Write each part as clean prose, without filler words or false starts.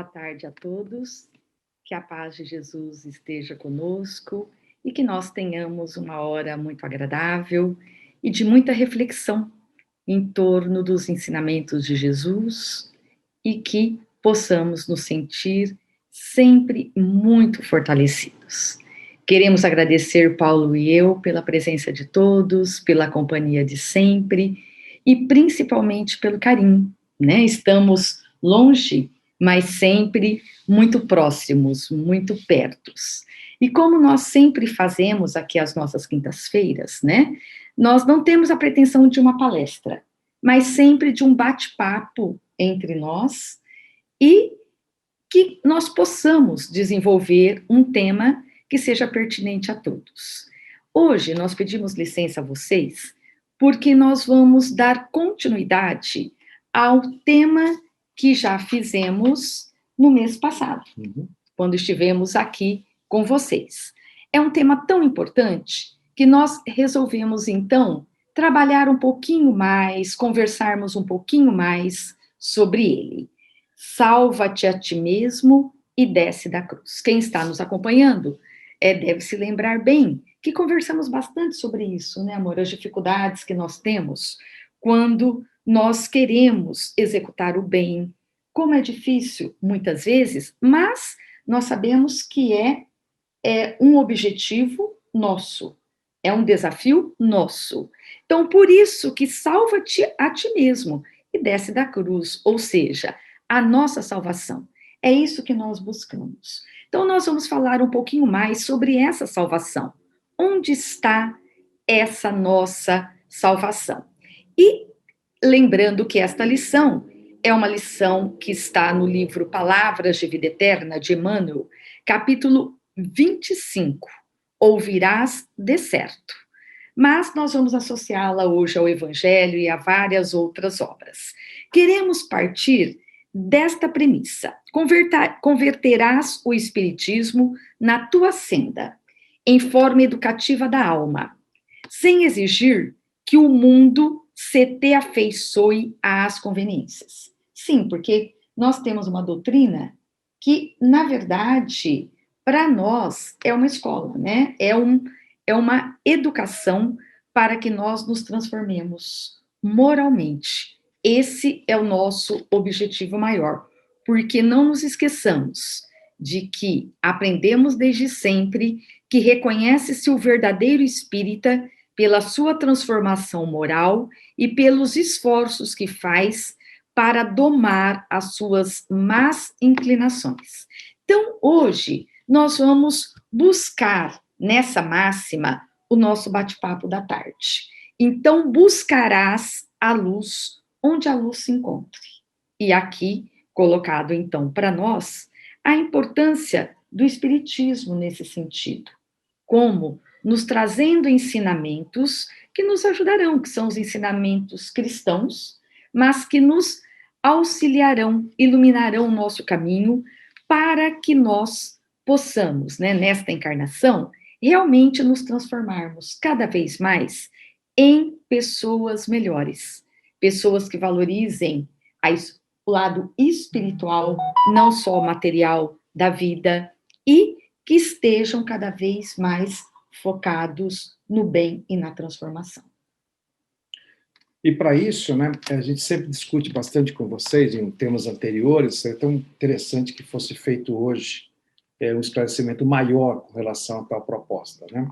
Boa tarde a todos, que a paz de Jesus esteja conosco e que nós tenhamos uma hora muito agradável e de muita reflexão em torno dos ensinamentos de Jesus e que possamos nos sentir sempre muito fortalecidos. Queremos agradecer, Paulo e eu, pela presença de todos, pela companhia de sempre e principalmente pelo carinho, né? Estamos longe, mas sempre muito próximos, muito pertos. E como nós sempre fazemos aqui as nossas quintas-feiras, né? Nós não temos a pretensão de uma palestra, mas sempre de um bate-papo entre nós e que nós possamos desenvolver um tema que seja pertinente a todos. Hoje nós pedimos licença a vocês porque nós vamos dar continuidade ao tema que já fizemos no mês passado, quando estivemos aqui com vocês. É um tema tão importante que nós resolvemos, então, trabalhar um pouquinho mais, conversarmos um pouquinho mais sobre ele. Salva-te a ti mesmo e desce da cruz. Quem está nos acompanhando deve se lembrar bem que conversamos bastante sobre isso, né, amor? As dificuldades que nós temos quando nós queremos executar o bem. Como é difícil, muitas vezes, mas nós sabemos que é um objetivo nosso, é um desafio nosso. Então, por isso que salva-te a ti mesmo e desce da cruz, ou seja, a nossa salvação. É isso que nós buscamos. Então, nós vamos falar um pouquinho mais sobre essa salvação. Onde está essa nossa salvação? E lembrando que esta lição é uma lição que está no livro Palavras de Vida Eterna, de Emmanuel, capítulo 25. Ouvirás de certo. Mas nós vamos associá-la hoje ao Evangelho e a várias outras obras. Queremos partir desta premissa: converterás o Espiritismo na tua senda, em forma educativa da alma, sem exigir que o mundo se te afeiçoe às conveniências. Sim, porque nós temos uma doutrina que, na verdade, para nós é uma escola, né? É uma educação para que nós nos transformemos moralmente. Esse é o nosso objetivo maior, porque não nos esqueçamos de que aprendemos desde sempre que reconhece-se o verdadeiro espírita pela sua transformação moral e pelos esforços que faz para domar as suas más inclinações. Então, hoje, nós vamos buscar nessa máxima o nosso bate-papo da tarde. Então, buscarás a luz onde a luz se encontre. E aqui, colocado então para nós, a importância do Espiritismo nesse sentido. Como nos trazendo ensinamentos que nos ajudarão, que são os ensinamentos cristãos, mas que nos auxiliarão, iluminarão o nosso caminho para que nós possamos, né, nesta encarnação, realmente nos transformarmos cada vez mais em pessoas melhores, pessoas que valorizem o lado espiritual, não só o material da vida, e que estejam cada vez mais focados no bem e na transformação. E para isso, né, a gente sempre discute bastante com vocês em temas anteriores, é tão interessante que fosse feito hoje um esclarecimento maior com relação à tal proposta, né?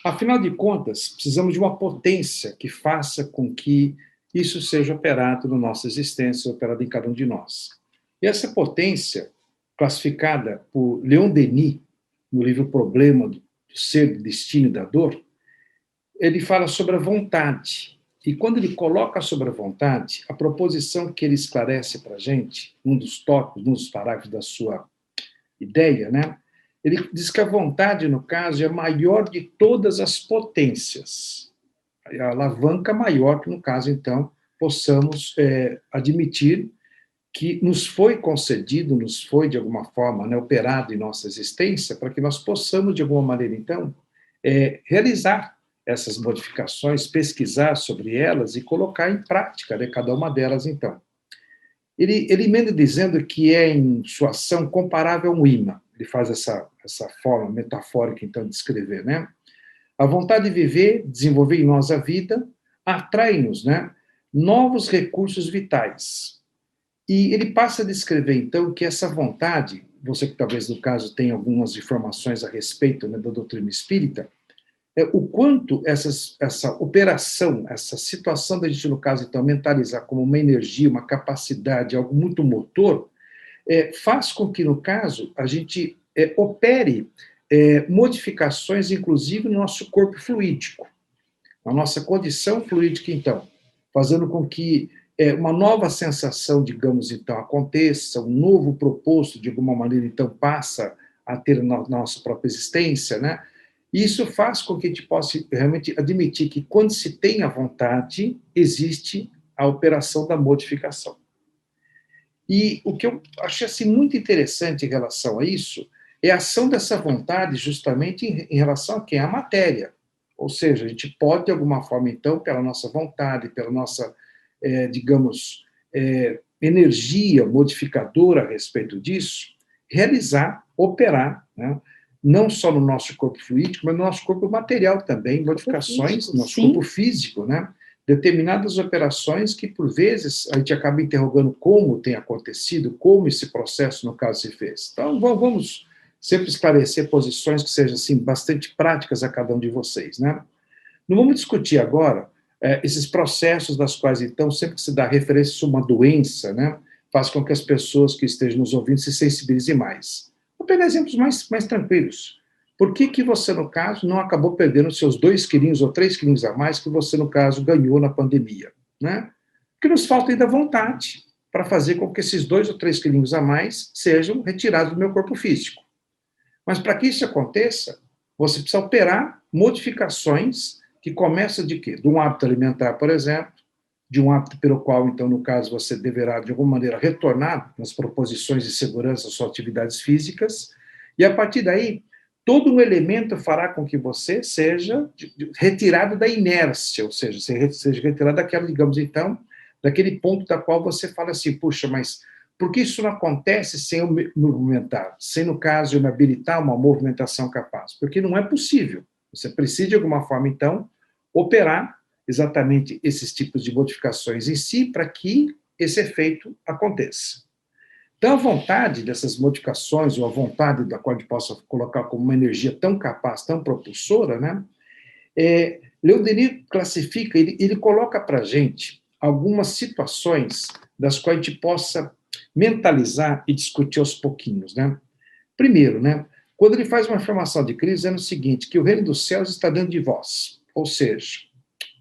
Afinal de contas, precisamos de uma potência que faça com que isso seja operado na nossa existência, operado em cada um de nós. E essa potência, classificada por Leon Denis, no livro Problema do Ser, do Destino e da Dor, ele fala sobre a vontade. E quando ele coloca sobre a vontade, a proposição que ele esclarece para a gente, um dos tópicos, um dos parágrafos da sua ideia, né? Ele diz que a vontade, no caso, é a maior de todas as potências. A alavanca maior que, no caso, então, possamos admitir que nos foi concedido, nos foi, de alguma forma, né, operado em nossa existência, para que nós possamos, de alguma maneira, então, realizar essas modificações, pesquisar sobre elas e colocar em prática, né, cada uma delas, então. Ele emenda dizendo que é, em sua ação, comparável a um imã. Ele faz essa forma metafórica, então, de escrever, né? A vontade de viver, desenvolver em nós a vida, atrai-nos, né, novos recursos vitais. E ele passa a descrever, então, que essa vontade, você que talvez, no caso, tenha algumas informações a respeito, né, da doutrina espírita, o quanto essa operação, essa situação da gente, no caso, então, mentalizar como uma energia, uma capacidade, algo muito motor, faz com que, no caso, a gente opere modificações, inclusive, no nosso corpo fluídico, na nossa condição fluídica, então, fazendo com que uma nova sensação, digamos, então, aconteça, um novo proposto, de alguma maneira, então, passa a ter na nossa própria existência, né? E isso faz com que a gente possa realmente admitir que, quando se tem a vontade, existe a operação da modificação. E o que eu achei assim, muito interessante em relação a isso é a ação dessa vontade justamente em relação a quem? A matéria. Ou seja, a gente pode, de alguma forma, então, pela nossa vontade, pela nossa, digamos, energia modificadora a respeito disso, realizar, operar, né, não só no nosso corpo fluídico, mas no nosso corpo material também, modificações no nosso corpo físico, né? Determinadas operações que, por vezes, a gente acaba interrogando como tem acontecido, como esse processo, no caso, se fez. Então, vamos sempre esclarecer posições que sejam, assim, bastante práticas a cada um de vocês, né? Não vamos discutir agora esses processos das quais, então, sempre que se dá referência a uma doença, né, faz com que as pessoas que estejam nos ouvindo se sensibilizem mais. Vou pegar exemplos mais tranquilos. Por que você, no caso, não acabou perdendo seus 2 quilinhos ou 3 quilinhos a mais que você, no caso, ganhou na pandemia? Né? Porque nos falta ainda vontade para fazer com que esses 2 ou 3 quilinhos a mais sejam retirados do meu corpo físico. Mas para que isso aconteça, você precisa operar modificações que começam de quê? De um hábito alimentar, por exemplo, de um hábito pelo qual, então, no caso, você deverá, de alguma maneira, retornar nas proposições de segurança das suas atividades físicas, e, a partir daí, todo um elemento fará com que você seja retirado da inércia, ou seja, seja retirado daquela, digamos, então, daquele ponto da qual você fala assim, puxa, mas por que isso não acontece sem eu me movimentar? Sem, no caso, eu me habilitar uma movimentação capaz? Porque não é possível. Você precisa, de alguma forma, então, operar exatamente esses tipos de modificações em si para que esse efeito aconteça. Então, a vontade dessas modificações, ou a vontade da qual a gente possa colocar como uma energia tão capaz, tão propulsora, né? Leon Denis classifica, ele coloca para a gente algumas situações das quais a gente possa mentalizar e discutir aos pouquinhos, né? Primeiro, né, quando ele faz uma afirmação de crise, dizendo o seguinte, que o reino dos céus está dentro de vós, ou seja,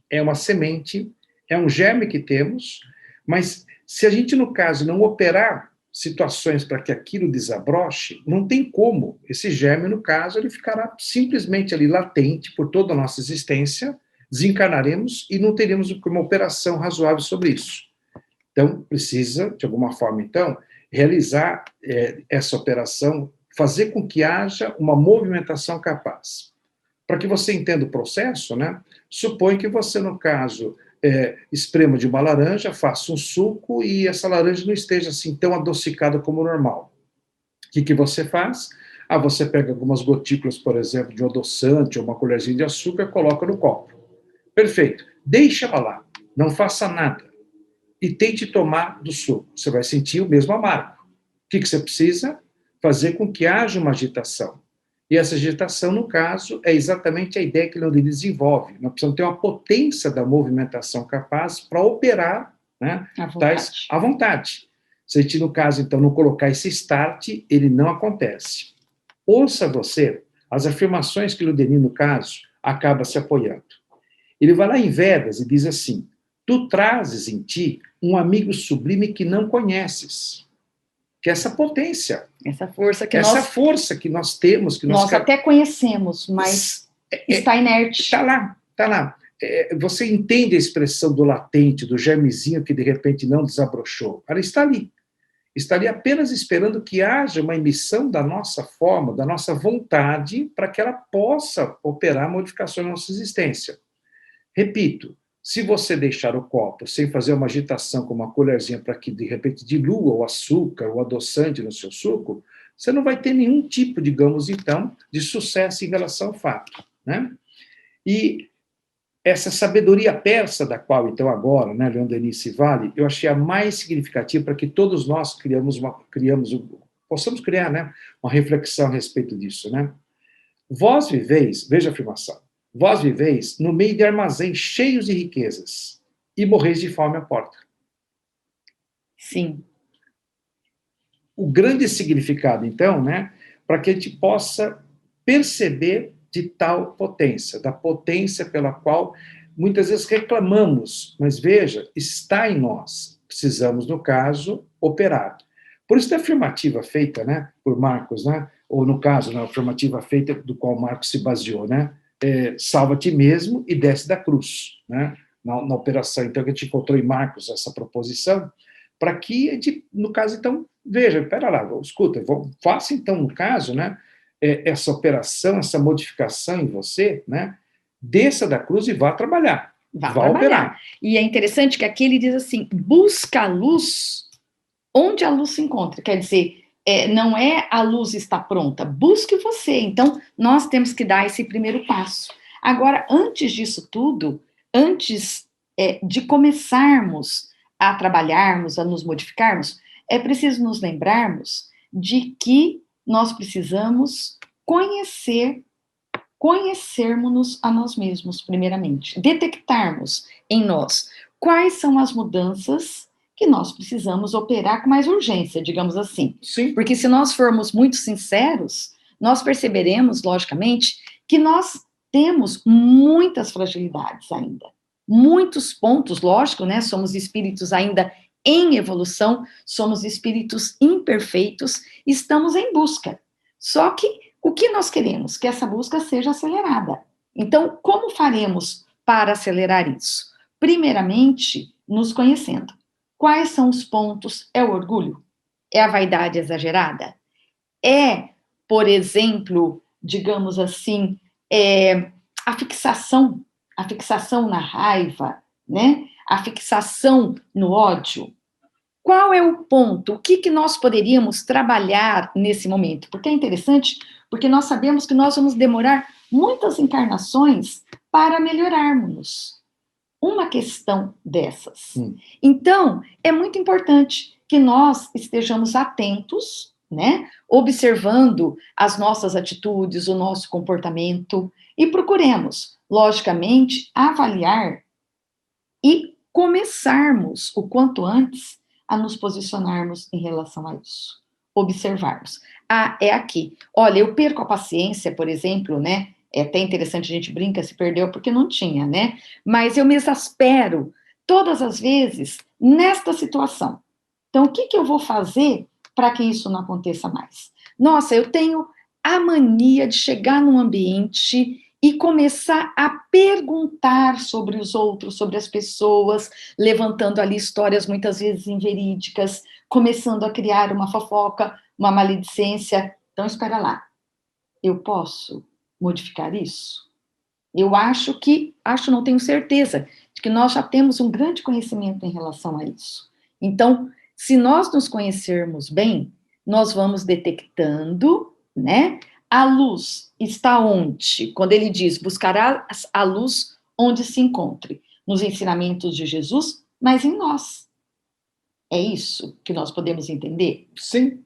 é uma semente, é um germe que temos, mas se a gente, no caso, não operar situações para que aquilo desabroche, não tem como. Esse germe, no caso, ele ficará simplesmente ali latente por toda a nossa existência, desencarnaremos e não teremos uma operação razoável sobre isso. Então, precisa, de alguma forma, então, realizar essa operação, fazer com que haja uma movimentação capaz. Para que você entenda o processo, né, supõe que você, no caso, esprema de uma laranja, faça um suco e essa laranja não esteja assim tão adocicada como normal. O que você faz? Você pega algumas gotículas, por exemplo, de um adoçante ou uma colherzinha de açúcar e coloca no copo. Perfeito. Deixa ela lá. Não faça nada. E tente tomar do suco. Você vai sentir o mesmo amargo. O que você precisa? Fazer com que haja uma agitação. E essa agitação, no caso, é exatamente a ideia que ele desenvolve. Nós precisamos ter uma potência da movimentação capaz para operar, né, à vontade. Se a gente, no caso, então, não colocar esse start, ele não acontece. Ouça você as afirmações que o Denis, no caso, acaba se apoiando. Ele vai lá em Vedas e diz assim, tu trazes em ti um amigo sublime que não conheces. Que é essa potência. Essa força que nós temos. Que nós até conhecemos, mas está inerte. Está lá, está lá. Você entende a expressão do latente, do germezinho que de repente não desabrochou. Ela está ali. Está ali apenas esperando que haja uma emissão da nossa forma, da nossa vontade, para que ela possa operar modificações na nossa existência. Repito, Se você deixar o copo sem fazer uma agitação com uma colherzinha para que, de repente, dilua o açúcar, o adoçante no seu suco, você não vai ter nenhum tipo, digamos, então, de sucesso em relação ao fato, né? E essa sabedoria persa da qual, então, agora, né, Leon Denis se vale, eu achei a mais significativa para que todos nós possamos criar, né, uma reflexão a respeito disso, né? Vós viveis, veja a afirmação, vós viveis no meio de armazéns cheios de riquezas e morreis de fome à porta. Sim. O grande significado, então, né, para que a gente possa perceber de tal potência, da potência pela qual muitas vezes reclamamos, mas veja, está em nós. Precisamos, no caso, operar. Por isso, a afirmativa feita, né, por Marcos, né, ou no caso, né, a afirmativa feita do qual Marcos se baseou, né, salva a ti mesmo e desce da cruz, né, na operação. Então, a gente encontrou em Marcos essa proposição, para que a gente, no caso, então, veja, espera lá, escuta, faça então, no caso, né, essa operação, essa modificação em você, né, desça da cruz e vá trabalhar, Vá vá trabalhar. operar. E é interessante que aqui ele diz assim, busca a luz onde a luz se encontra. Quer dizer, não é a luz está pronta, busque você. Então, nós temos que dar esse primeiro passo. Agora, antes disso tudo, antes de começarmos a trabalharmos, a nos modificarmos, é preciso nos lembrarmos de que nós precisamos conhecermos-nos a nós mesmos, primeiramente. Detectarmos em nós quais são as mudanças que nós precisamos operar com mais urgência, digamos assim. Sim. Porque se nós formos muito sinceros, nós perceberemos, logicamente, que nós temos muitas fragilidades ainda. Muitos pontos, lógico, né? Somos espíritos ainda em evolução, somos espíritos imperfeitos, estamos em busca. Só que o que nós queremos? Que essa busca seja acelerada. Então, como faremos para acelerar isso? Primeiramente, nos conhecendo. Quais são os pontos? É o orgulho? É a vaidade exagerada? É, por exemplo, digamos assim, a fixação na raiva, né? A fixação no ódio. Qual é o ponto? O que nós poderíamos trabalhar nesse momento? Porque é interessante, porque nós sabemos que nós vamos demorar muitas encarnações para melhorarmos uma questão dessas. Então, é muito importante que nós estejamos atentos, né? Observando as nossas atitudes, o nosso comportamento e procuremos, logicamente, avaliar e começarmos o quanto antes a nos posicionarmos em relação a isso. Observarmos. Ah, é aqui. Olha, eu perco a paciência, por exemplo, né? É até interessante, a gente brinca, se perdeu porque não tinha, né? Mas eu me exaspero todas as vezes nesta situação. Então, o que eu vou fazer para que isso não aconteça mais? Nossa, eu tenho a mania de chegar num ambiente e começar a perguntar sobre os outros, sobre as pessoas, levantando ali histórias muitas vezes inverídicas, começando a criar uma fofoca, uma maledicência. Então, espera lá. Eu posso modificar isso? Eu não tenho certeza, de que nós já temos um grande conhecimento em relação a isso. Então, se nós nos conhecermos bem, nós vamos detectando, né? A luz está onde? Quando ele diz, buscará a luz onde se encontre, nos ensinamentos de Jesus, mas em nós. É isso que nós podemos entender? Sim,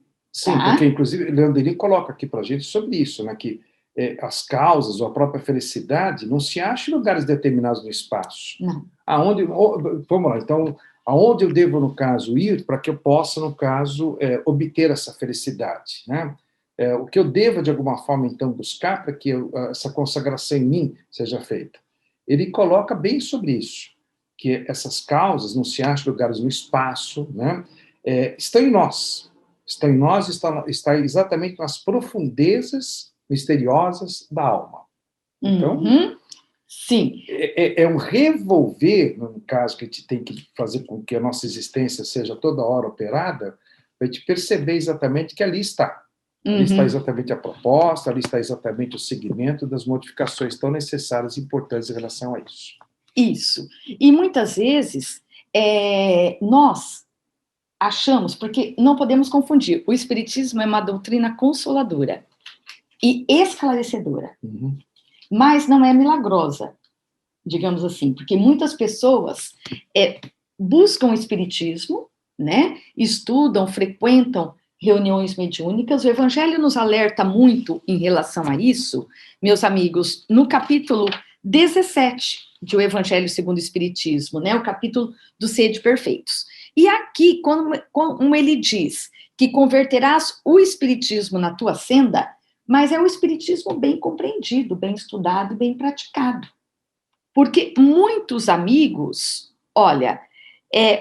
porque inclusive Leon Denis coloca aqui para a gente sobre isso, né, que as causas ou a própria felicidade não se acha em lugares determinados no espaço. Não. Vamos lá, então, aonde eu devo, no caso, ir para que eu possa, no caso, obter essa felicidade, né? O que eu devo, de alguma forma, então, buscar para que essa consagração em mim seja feita. Ele coloca bem sobre isso, que essas causas não se acham em lugares no espaço, né? Estão em nós. Estão em nós, está exatamente nas profundezas misteriosas da alma. Então, sim. É um revolver, no caso, que a gente tem que fazer com que a nossa existência seja toda hora operada, para a gente perceber exatamente que ali está. Ali está exatamente a proposta, ali está exatamente o segmento das modificações tão necessárias e importantes em relação a isso. Isso. E muitas vezes nós achamos, porque não podemos confundir, o Espiritismo é uma doutrina consoladora e esclarecedora, mas não é milagrosa, digamos assim, porque muitas pessoas buscam o Espiritismo, né? Estudam, frequentam reuniões mediúnicas. O Evangelho nos alerta muito em relação a isso, meus amigos, no capítulo 17 de O Evangelho segundo o Espiritismo, né? O capítulo do Sede Perfeitos. E aqui, como ele diz que converterás o Espiritismo na tua senda, mas é um Espiritismo bem compreendido, bem estudado e bem praticado. Porque muitos amigos, olha,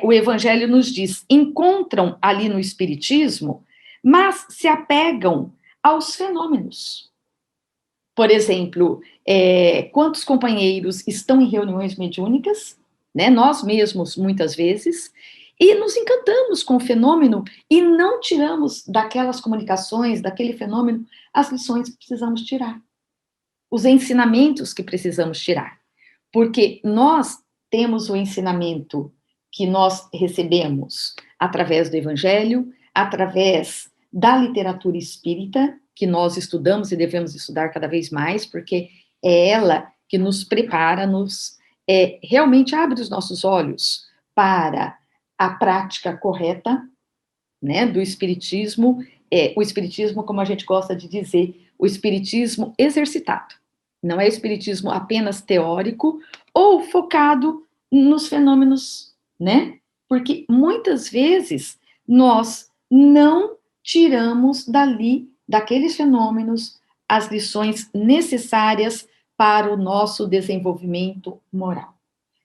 o Evangelho nos diz, encontram ali no Espiritismo, mas se apegam aos fenômenos. Por exemplo, quantos companheiros estão em reuniões mediúnicas, né? Nós mesmos, muitas vezes, e nos encantamos com o fenômeno e não tiramos daquelas comunicações, daquele fenômeno, as lições que precisamos tirar, os ensinamentos que precisamos tirar. Porque nós temos o ensinamento que nós recebemos através do Evangelho, através da literatura espírita, que nós estudamos e devemos estudar cada vez mais, porque é ela que nos prepara, realmente abre os nossos olhos para a prática correta, né, do Espiritismo, o Espiritismo, como a gente gosta de dizer, o Espiritismo exercitado. Não é o Espiritismo apenas teórico ou focado nos fenômenos, né? Porque muitas vezes nós não tiramos daqueles fenômenos, as lições necessárias para o nosso desenvolvimento moral.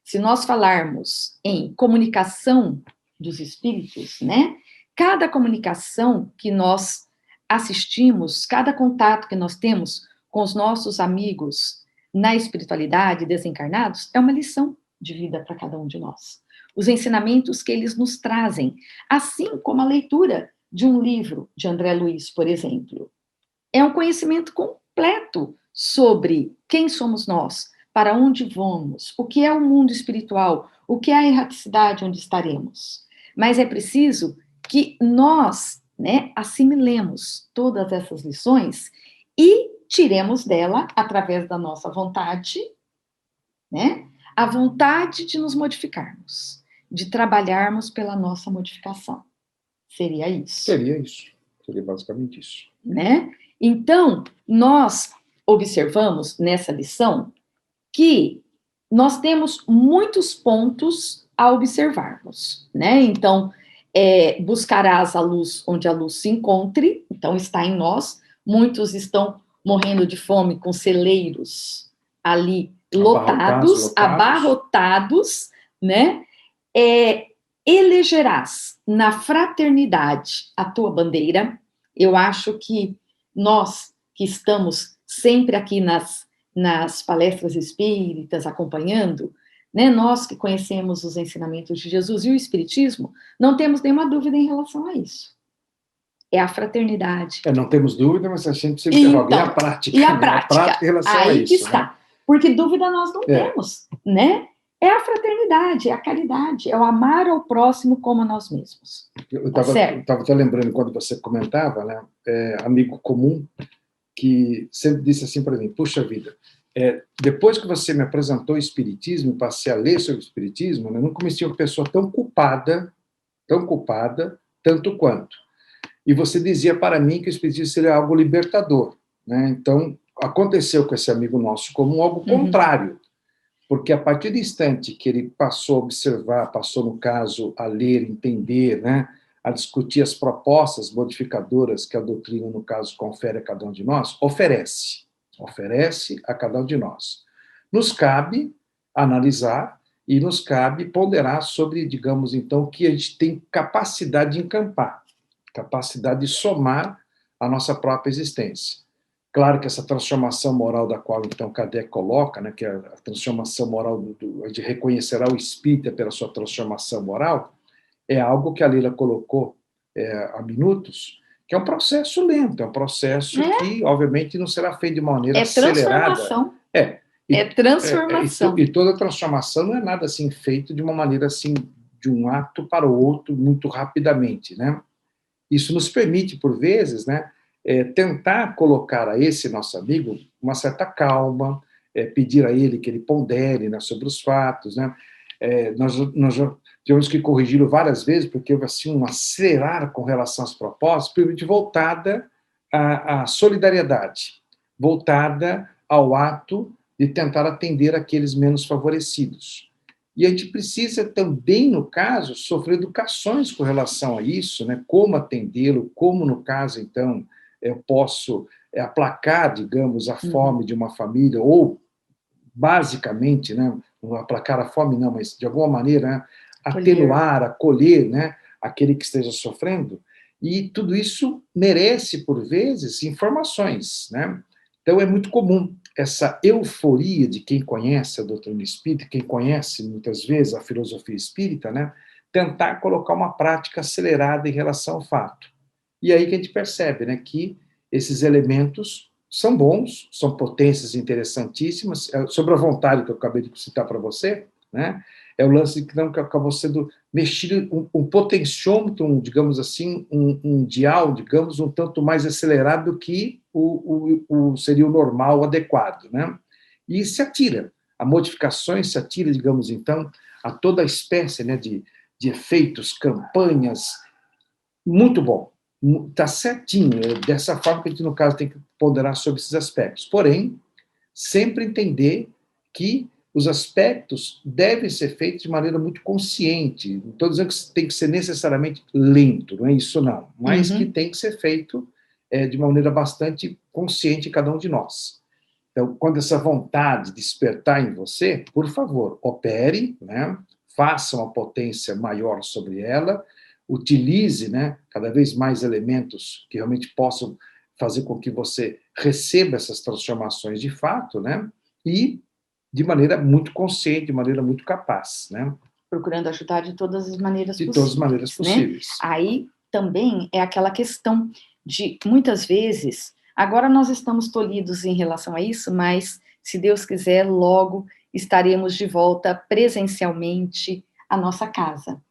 Se nós falarmos em comunicação dos espíritos, né? Cada comunicação que nós assistimos, cada contato que nós temos com os nossos amigos na espiritualidade, desencarnados, é uma lição de vida para cada um de nós. Os ensinamentos que eles nos trazem, assim como a leitura de um livro de André Luiz, por exemplo, é um conhecimento completo sobre quem somos nós, para onde vamos, o que é o mundo espiritual, o que é a erraticidade onde estaremos. Mas é preciso que nós, né, assimilemos todas essas lições e tiremos dela, através da nossa vontade, né, a vontade de nos modificarmos, de trabalharmos pela nossa modificação. Seria isso. Seria isso. Seria basicamente isso. Né? Então, nós observamos nessa lição que nós temos muitos pontos a observarmos, né? Então, buscarás a luz onde a luz se encontre, então está em nós. Muitos estão morrendo de fome com celeiros ali lotados, abarrotados, né? Elegerás na fraternidade a tua bandeira. Eu acho que nós que estamos sempre aqui nas palestras espíritas, acompanhando, né, nós que conhecemos os ensinamentos de Jesus e o Espiritismo, não temos nenhuma dúvida em relação a isso. É a fraternidade. Não temos dúvida, mas a gente sempre interroga. Então, e a prática? E a prática? A prática em relação aí a isso, que está. Né? Porque dúvida nós não temos, né? É a fraternidade, é a caridade, é o amar ao próximo como a nós mesmos. Eu estava até lembrando, quando você comentava, né, amigo comum, que sempre disse assim para mim, puxa vida, depois que você me apresentou o Espiritismo, passei a ler sobre o Espiritismo, né, eu não conheci uma pessoa tão culpada, tanto quanto. E você dizia para mim que o Espiritismo seria algo libertador. Né? Então, aconteceu com esse amigo nosso comum algo contrário, porque a partir do instante que ele passou a observar, passou, no caso, a ler, entender, né, a discutir as propostas modificadoras que a doutrina, no caso, confere a cada um de nós, oferece a cada um de nós. Nos cabe analisar e nos cabe ponderar sobre, digamos, então, que a gente tem capacidade de encampar, capacidade de somar a nossa própria existência. Claro que essa transformação moral da qual, então, Kardec coloca, né, que é a transformação moral de reconhecerá o espírita pela sua transformação moral, é algo que a Leila colocou há minutos, que é um processo lento, é um processo que, obviamente, não será feito de maneira acelerada. Transformação. É transformação. E toda transformação não é nada assim feito de uma maneira assim, de um ato para o outro, muito rapidamente, né? Isso nos permite, por vezes, né, tentar colocar a esse nosso amigo uma certa calma, pedir a ele que ele pondere, né, sobre os fatos, né? Nós já tivemos que corrigi-lo várias vezes, porque houve assim, um acelerar com relação às propostas, principalmente voltada à solidariedade, voltada ao ato de tentar atender aqueles menos favorecidos. E a gente precisa também, no caso, sofrer educações com relação a isso, né? Como atendê-lo, como, no caso, então, eu posso aplacar, digamos, a fome de uma família, ou, basicamente, né? Não aplacar a fome, não, mas, de alguma maneira, né? Atenuar, acolher, né? Aquele que esteja sofrendo. E tudo isso merece, por vezes, informações, né? Então, é muito comum essa euforia de quem conhece a doutrina espírita, quem conhece, muitas vezes, a filosofia espírita, né, tentar colocar uma prática acelerada em relação ao fato. E aí que a gente percebe, né, que esses elementos são bons, são potências interessantíssimas. Sobre a vontade que eu acabei de citar para você, né, é o lance que não acabou sendo mexido, um potenciômetro, digamos assim, um dial, digamos, um tanto mais acelerado do que seria o normal, o adequado, né? E se atira a modificações, se atira, digamos, então, a toda a espécie, né, de efeitos, campanhas, muito bom. Está certinho, dessa forma que a gente, no caso, tem que ponderar sobre esses aspectos. Porém, sempre entender que os aspectos devem ser feitos de maneira muito consciente. Não estou dizendo que tem que ser necessariamente lento, não é isso não, mas que tem que ser feito de maneira bastante consciente em cada um de nós. Então, quando essa vontade despertar em você, por favor, opere, né? Faça uma potência maior sobre ela, utilize, né, cada vez mais elementos que realmente possam fazer com que você receba essas transformações de fato, né? E de maneira muito consciente, de maneira muito capaz, né? Procurando ajudar de todas as maneiras possíveis. De todas as maneiras possíveis. Né? Aí também é aquela questão de, muitas vezes, agora nós estamos tolhidos em relação a isso, mas, se Deus quiser, logo estaremos de volta presencialmente à nossa casa.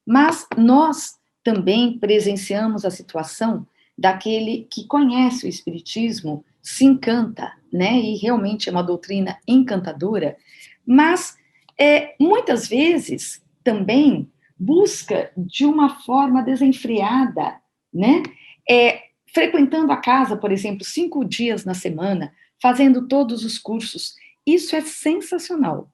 Mas nós também presenciamos a situação daquele que conhece o Espiritismo, se encanta, né? E realmente é uma doutrina encantadora, mas muitas vezes também busca de uma forma desenfreada, né? Frequentando a casa, por exemplo, 5 dias na semana, fazendo todos os cursos. Isso é sensacional.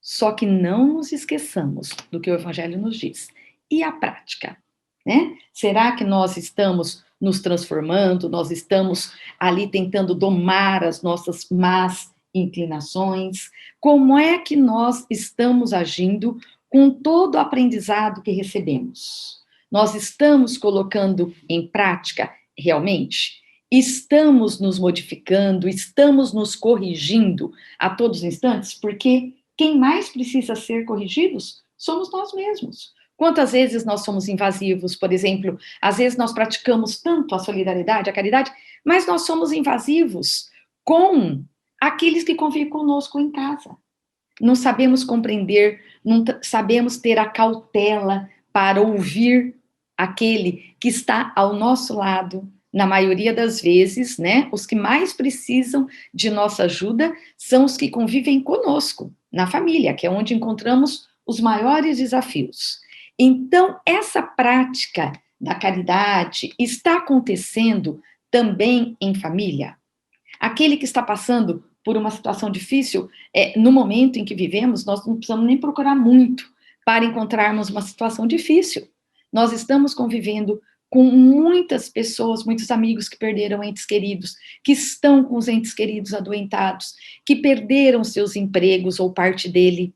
Só que não nos esqueçamos do que o Evangelho nos diz. E a prática, né? Será que nós estamos nos transformando, nós estamos ali tentando domar as nossas más inclinações? Como é que nós estamos agindo com todo o aprendizado que recebemos? Nós estamos colocando em prática realmente? Estamos nos modificando, estamos nos corrigindo a todos os instantes? Porque quem mais precisa ser corrigidos somos nós mesmos. Quantas vezes nós somos invasivos, por exemplo, às vezes nós praticamos tanto a solidariedade, a caridade, mas nós somos invasivos com aqueles que convivem conosco em casa. Não sabemos compreender, não sabemos ter a cautela para ouvir aquele que está ao nosso lado, na maioria das vezes, né? Os que mais precisam de nossa ajuda são os que convivem conosco, na família, que é onde encontramos os maiores desafios. Então, essa prática da caridade está acontecendo também em família? Aquele que está passando por uma situação difícil, no momento em que vivemos, nós não precisamos nem procurar muito para encontrarmos uma situação difícil. Nós estamos convivendo com muitas pessoas, muitos amigos que perderam entes queridos, que estão com os entes queridos adoentados, que perderam seus empregos ou parte dele,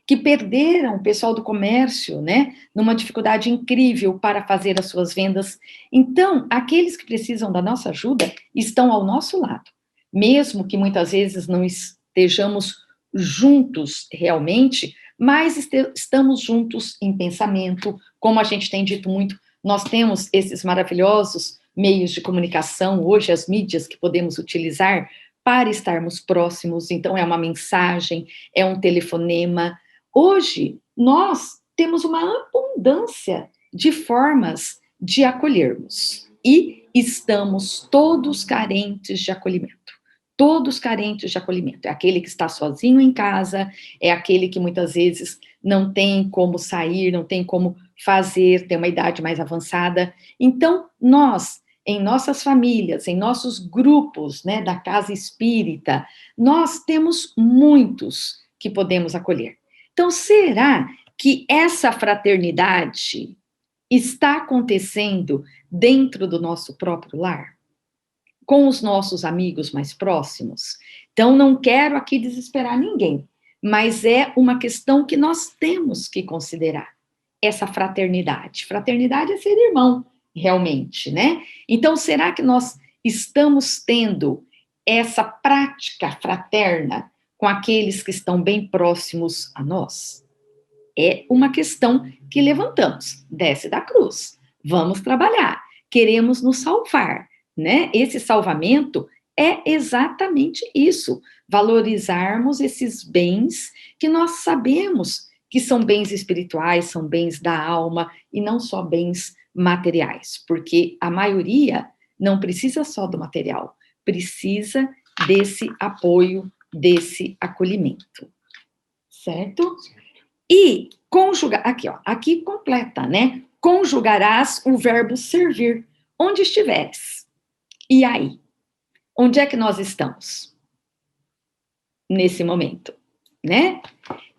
que perderam o pessoal do comércio, né, numa dificuldade incrível para fazer as suas vendas. Então, aqueles que precisam da nossa ajuda estão ao nosso lado, mesmo que muitas vezes não estejamos juntos realmente, mas estamos juntos em pensamento, como a gente tem dito muito, nós temos esses maravilhosos meios de comunicação, hoje as mídias que podemos utilizar para estarmos próximos, então é uma mensagem, é um telefonema. Hoje, nós temos uma abundância de formas de acolhermos e estamos todos carentes de acolhimento. Todos carentes de acolhimento. É aquele que está sozinho em casa, é aquele que muitas vezes não tem como sair, não tem como fazer, tem uma idade mais avançada. Então, nós, em nossas famílias, em nossos grupos, né, da casa espírita, nós temos muitos que podemos acolher. Então, será que essa fraternidade está acontecendo dentro do nosso próprio lar? Com os nossos amigos mais próximos? Então, não quero aqui desesperar ninguém, mas é uma questão que nós temos que considerar, essa fraternidade. Fraternidade é ser irmão, realmente, né? Então, será que nós estamos tendo essa prática fraterna com aqueles que estão bem próximos a nós? É uma questão que levantamos. Desce da cruz. Vamos trabalhar. Queremos nos salvar, né? Esse salvamento é exatamente isso. Valorizarmos esses bens que nós sabemos que são bens espirituais, são bens da alma e não só bens materiais, porque a maioria não precisa só do material, precisa desse apoio, desse acolhimento. Certo? E conjugar, aqui, ó, aqui completa, né? Conjugarás o verbo servir, onde estiveres. E aí? Onde é que nós estamos? Nesse momento, né?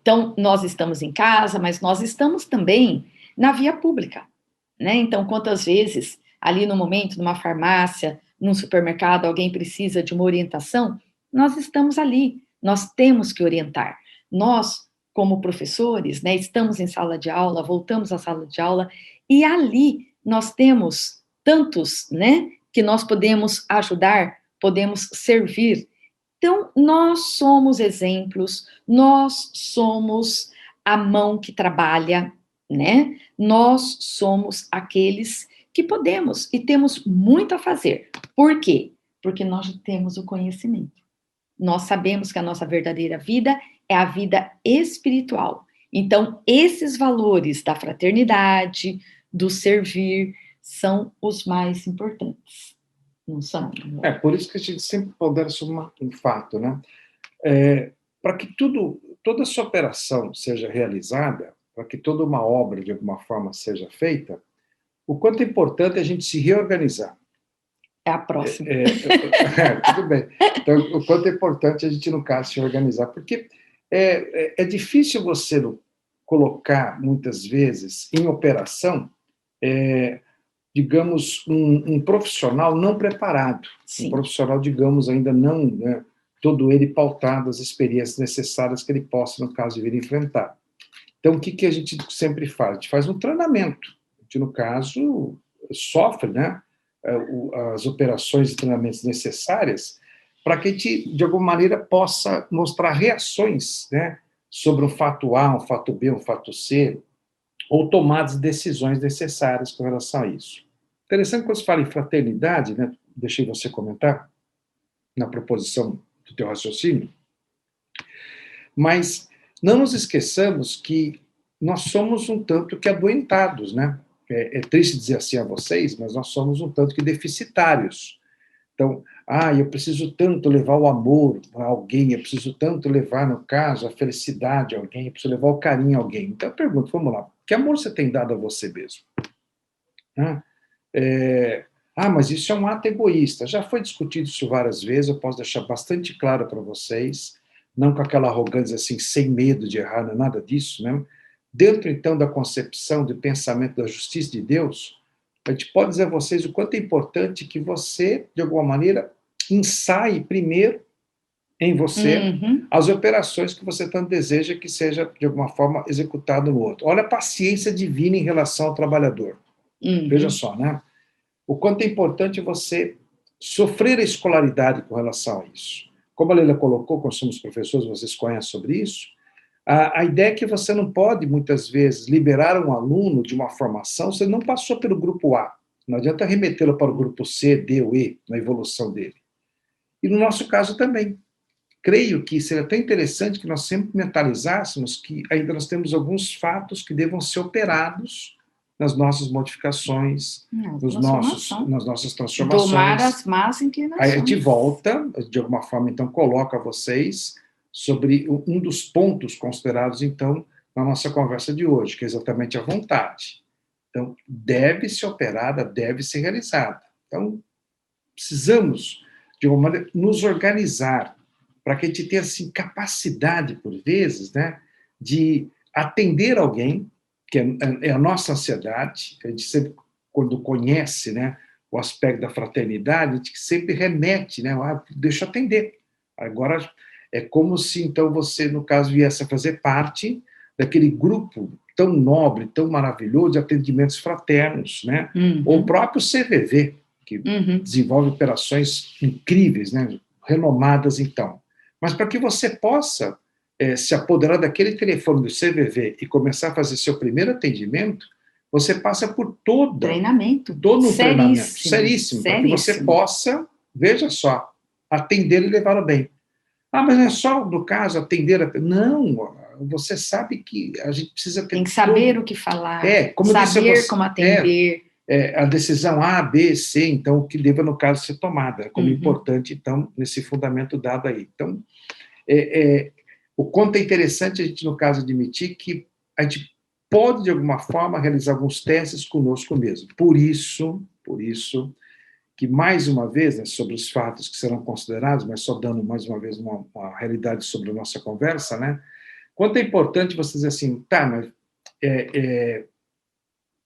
Então, nós estamos em casa, mas nós estamos também na via pública, né? Então, quantas vezes, ali no momento, numa farmácia, num supermercado, alguém precisa de uma orientação, nós estamos ali, nós temos que orientar. Nós, como professores, né, estamos em sala de aula, voltamos à sala de aula, e ali nós temos tantos, né, que nós podemos ajudar, podemos servir. Então, nós somos exemplos, nós somos a mão que trabalha, né? Nós somos aqueles que podemos e temos muito a fazer. Por quê? Porque nós temos o conhecimento. Nós sabemos que a nossa verdadeira vida é a vida espiritual. Então, esses valores da fraternidade, do servir, são os mais importantes. Não são? É por isso que a gente sempre pondera sobre um fato, né? Para que toda essa operação seja realizada, para que toda uma obra, de alguma forma, seja feita, o quanto é importante a gente se reorganizar. É a próxima. Tudo bem. Então, o quanto é importante a gente, no caso, se organizar, porque é difícil você colocar, muitas vezes, em operação, digamos, um profissional não preparado, Sim. Um profissional, digamos, ainda não, né, todo ele pautado as experiências necessárias que ele possa, no caso, vir enfrentar. Então, o que a gente sempre faz? A gente faz um treinamento. A gente, no caso, sofre, né, as operações e treinamentos necessárias para que a gente, de alguma maneira, possa mostrar reações, né, sobre um fato A, um fato B, um fato C, ou tomadas de decisões necessárias com relação a isso. Interessante quando se fala em fraternidade, né, deixei você comentar, na proposição do teu raciocínio, mas não nos esqueçamos que nós somos um tanto que adoentados, né? É triste dizer assim a vocês, mas nós somos um tanto que deficitários. Então, eu preciso tanto levar o amor a alguém, eu preciso tanto levar, no caso, a felicidade a alguém, eu preciso levar o carinho a alguém. Então, eu pergunto, vamos lá, que amor você tem dado a você mesmo? Mas isso é um ato egoísta. Já foi discutido isso várias vezes, eu posso deixar bastante claro para vocês, não com aquela arrogância assim, sem medo de errar, não é nada disso, né? Dentro, então, da concepção, do pensamento da justiça de Deus, a gente pode dizer a vocês o quanto é importante que você, de alguma maneira, ensaie primeiro em você as operações que você tanto deseja que seja, de alguma forma, executado no outro. Olha a paciência divina em relação ao trabalhador. Veja só, né? O quanto é importante você sofrer a escolaridade com relação a isso. Como a Leila colocou, quando somos professores, vocês conhecem sobre isso, a ideia é que você não pode, muitas vezes, liberar um aluno de uma formação se ele não passou pelo grupo A. Não adianta remetê-lo para o grupo C, D ou E, na evolução dele. E no nosso caso também. Creio que seria até interessante que nós sempre mentalizássemos que ainda nós temos alguns fatos que devam ser operados nas nossas modificações, nas nossas transformações. Domar as más inclinações. Aí a gente volta, de alguma forma, então, coloca vocês sobre um dos pontos considerados, então, na nossa conversa de hoje, que é exatamente a vontade. Então, deve ser operada, deve ser realizada. Então, precisamos, de alguma maneira, nos organizar para que a gente tenha, assim, capacidade, por vezes, né, de atender alguém, que é a nossa ansiedade. A gente sempre, quando conhece, né, o aspecto da fraternidade, a gente sempre remete, né, deixa eu atender. Agora, é como se, então, você, no caso, viesse a fazer parte daquele grupo tão nobre, tão maravilhoso de atendimentos fraternos, né? Ou o próprio CVV, que desenvolve operações incríveis, né? Renomadas, então. Mas para que você possa se apoderar daquele telefone do CVV e começar a fazer seu primeiro atendimento, você passa por todo um treinamento seríssimo, para que você possa, veja só, atender e levar o bem. Mas não é só, no caso, atender. Não, você sabe que a gente precisa ter... Tem que saber o que falar, saber como atender. A decisão A, B, C, então, o que deva, no caso, ser tomada, como importante, então, nesse fundamento dado aí. Então, o quanto é interessante a gente, no caso, admitir que a gente pode, de alguma forma, realizar alguns testes conosco mesmo. Por isso, que, mais uma vez, né, sobre os fatos que serão considerados, mas só dando, mais uma vez, uma realidade sobre a nossa conversa, né? Quanto é importante você dizer assim, mas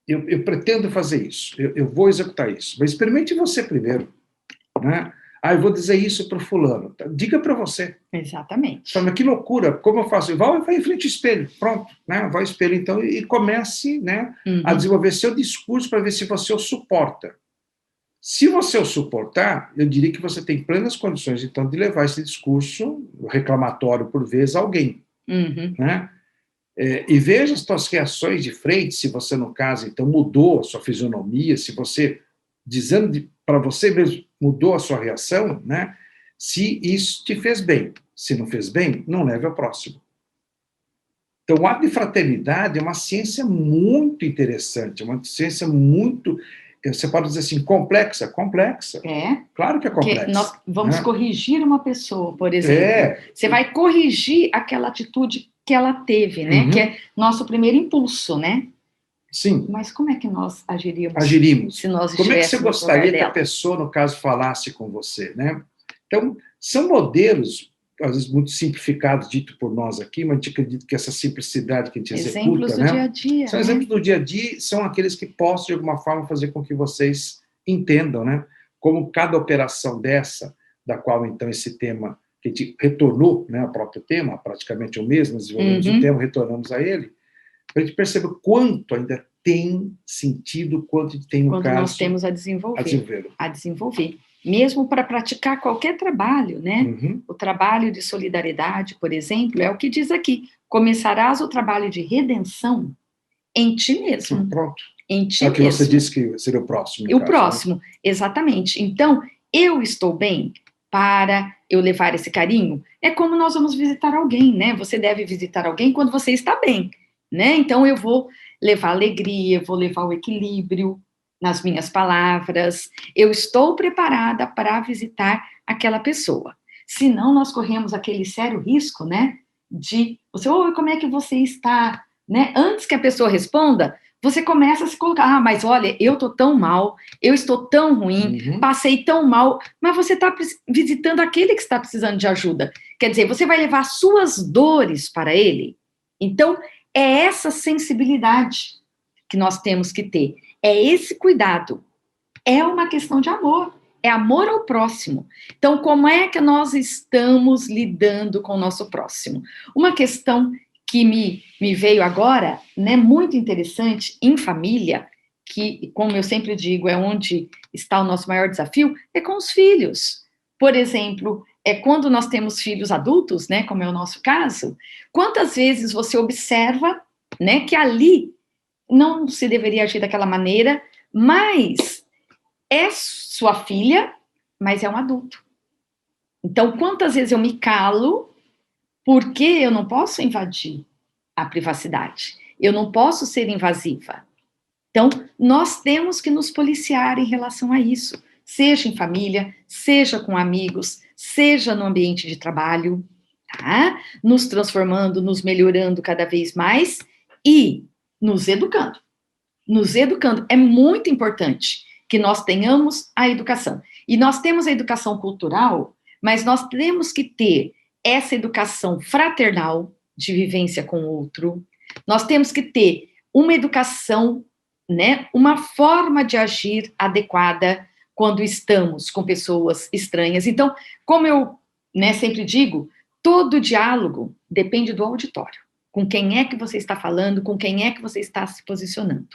eu pretendo fazer isso, eu vou executar isso, mas experimente você primeiro, né? Eu vou dizer isso para o fulano. Diga para você. Exatamente. Mas que loucura, como eu faço? Vai em frente ao espelho, pronto, né? Vai ao espelho, então, e comece, né, a desenvolver seu discurso para ver se você o suporta. Se você o suportar, eu diria que você tem plenas condições, então, de levar esse discurso reclamatório, por vezes, a alguém. Né? E veja as suas reações de frente, se você, no caso, então, mudou a sua fisionomia, se você, dizendo para você mesmo, mudou a sua reação, né? Se isso te fez bem. Se não fez bem, não leve ao próximo. Então, o ato de fraternidade é uma ciência muito interessante, uma ciência muito... Você pode dizer assim, complexa? Complexa. Claro que é complexa. Porque nós vamos corrigir uma pessoa, por exemplo. Você vai corrigir aquela atitude que ela teve, né? Que é nosso primeiro impulso, né? Sim. Mas como é que nós agiríamos? Se nós como é que você gostaria que a pessoa, no caso, falasse com você, né? Então, são modelos, às vezes muito simplificados, dito por nós aqui, mas a gente acredita que essa simplicidade que a gente executa, exemplos do dia a dia, são exemplos do dia a dia, são aqueles que possam, de alguma forma, fazer com que vocês entendam, né? Como cada operação dessa, da qual, então, esse tema, que a gente retornou, né, ao próprio tema, praticamente o mesmo, desenvolvemos o tema, retornamos a ele, para a gente perceber quanto ainda tem sentido, quanto tem, no caso... nós temos a desenvolver. Mesmo para praticar qualquer trabalho, né? O trabalho de solidariedade, por exemplo, é o que diz aqui: começarás o trabalho de redenção em ti mesmo. Pronto. Em ti mesmo. Que você disse que seria o próximo. O próximo, né? Exatamente. Então, eu estou bem para eu levar esse carinho? É como nós vamos visitar alguém, né? Você deve visitar alguém quando você está bem, né? Então, eu vou levar alegria, vou levar o equilíbrio nas minhas palavras, eu estou preparada para visitar aquela pessoa. Senão, nós corremos aquele sério risco, né, de você, como é que você está, né? Antes que a pessoa responda, você começa a se colocar, mas olha, eu estou tão mal, eu estou tão ruim, passei tão mal, mas você está visitando aquele que está precisando de ajuda. Quer dizer, você vai levar suas dores para ele. Então, é essa sensibilidade que nós temos que ter. É esse cuidado. É uma questão de amor. É amor ao próximo. Então, como é que nós estamos lidando com o nosso próximo? Uma questão que me veio agora, né, muito interessante, em família, que, como eu sempre digo, é onde está o nosso maior desafio, é com os filhos. Por exemplo, quando nós temos filhos adultos, né, como é o nosso caso, quantas vezes você observa, né, que ali não se deveria agir daquela maneira, mas é sua filha, mas é um adulto. Então, quantas vezes eu me calo porque eu não posso invadir a privacidade? Eu não posso ser invasiva. Então, nós temos que nos policiar em relação a isso, seja em família, seja com amigos, seja no ambiente de trabalho, tá? Nos transformando, nos melhorando cada vez mais e nos educando. Nos educando. É muito importante que nós tenhamos a educação. E nós temos a educação cultural, mas nós temos que ter essa educação fraternal, de vivência com o outro. Nós temos que ter uma educação, né, uma forma de agir adequada quando estamos com pessoas estranhas. Então, como eu, né, sempre digo, todo diálogo depende do auditório. Com quem é que você está falando, com quem é que você está se posicionando.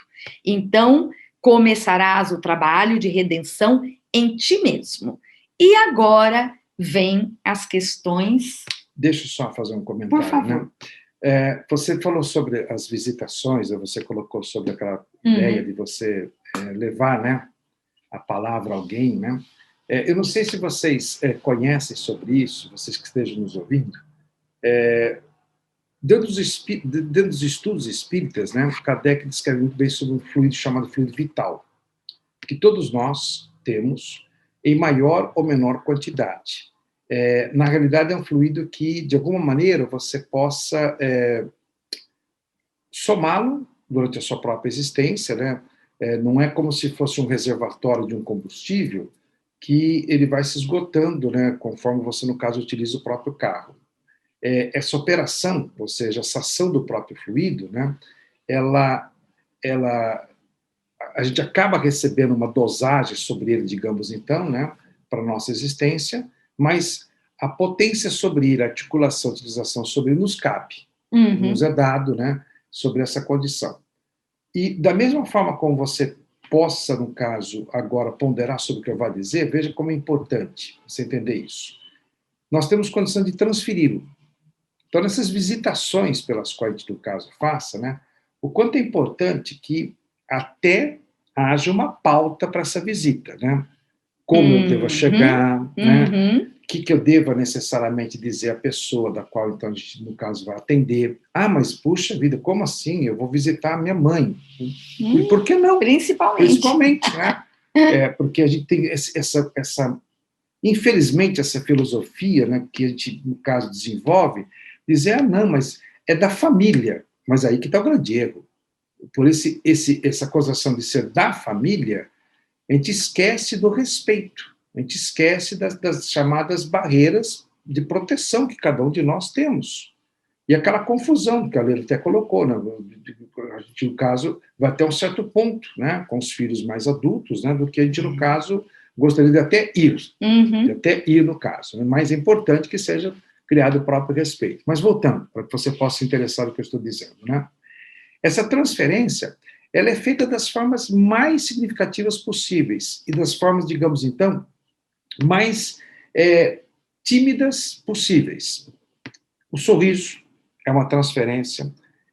Então, começarás o trabalho de redenção em ti mesmo. E agora vem as questões. Deixa eu só fazer um comentário. Por favor. Né? Você falou sobre as visitações, você colocou sobre aquela ideia de você levar, né, a palavra a alguém, né? Eu não sei se vocês conhecem sobre isso, vocês que estejam nos ouvindo. Dentro dos estudos espíritas, né, Kardec descreve muito bem sobre um fluido chamado fluido vital, que todos nós temos em maior ou menor quantidade. Na realidade, é um fluido que, de alguma maneira, você possa somá-lo durante a sua própria existência, né? Não é como se fosse um reservatório de um combustível que ele vai se esgotando, né, conforme você, no caso, utiliza o próprio carro. Essa operação, ou seja, essa ação do próprio fluido, né, a gente acaba recebendo uma dosagem sobre ele, digamos então, né, para a nossa existência, mas a potência sobre ele, a articulação, a utilização sobre ele nos cabe, nos é dado, né, sobre essa condição. E da mesma forma como você possa, no caso, agora ponderar sobre o que eu vou dizer, veja como é importante você entender isso. Nós temos condição de transferi-lo. Então, nessas visitações pelas quais a gente, no caso, faça, né, o quanto é importante que até haja uma pauta para essa visita, né? Como eu devo chegar, né? O que eu devo necessariamente dizer à pessoa da qual, então, a gente, no caso, vai atender. Ah, mas, puxa vida, como assim? Eu vou visitar a minha mãe. E por que não? Principalmente, né? Porque a gente tem infelizmente, essa filosofia, né, que a gente, no caso, desenvolve, dizer, não, mas é da família. Mas aí que está o grande erro. Por essa acusação de ser da família, a gente esquece do respeito, a gente esquece das chamadas barreiras de proteção que cada um de nós temos. E aquela confusão que a Leila até colocou, né? A gente, no caso, vai até um certo ponto, né, com os filhos mais adultos, né, do que a gente, no caso, gostaria de até ir, no caso. Né? Mas é importante que seja criado o próprio respeito. Mas voltando, para que você possa se interessar no que eu estou dizendo, né? Essa transferência, ela é feita das formas mais significativas possíveis e das formas, digamos então, mais tímidas possíveis. O sorriso é uma transferência.